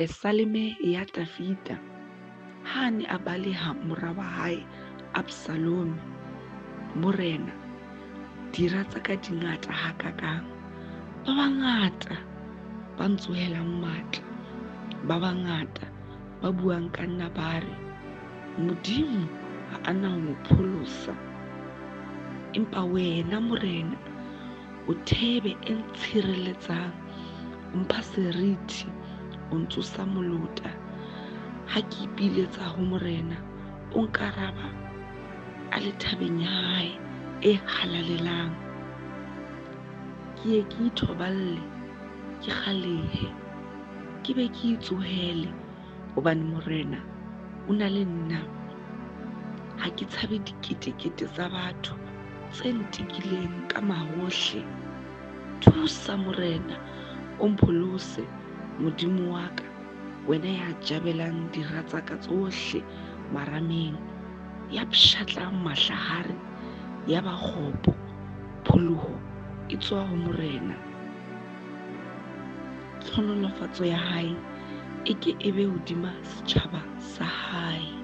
Pesaleme ya Dafita ha ne a baleha mora wa hae Absalome, Morena, dira tsa ka dingata hakakang. Ba bangata ba ntsohelang matla, ba bangata ba buang ka nna ba re, Modimo ha a na ho pholosa. Empa wena Morena, o thebe e ntshireletsang, o mpha serithi, o ntsosa molota. Ha ke ipiletsa ho Morena, o nkaraba a le thabeng ya hae e halalelang. Ke ye ke ithoballe, ke kgalehe, ke be ke itsohele, hobane Morena o na le nna. Ha ke tshabe diketekete tsa batho tse ntekileng ka mahohle. Thusa Morena, o mpholose, Modimo wa ka, wena ya jabelang dira tsa ka tsohle marameng, ya pshatlang mahlahare, ya ba kgopo. Pholoho e tswa ho Morena. Tlhonolofatso ya hae e ke ebe hodima setjhaba sa hae.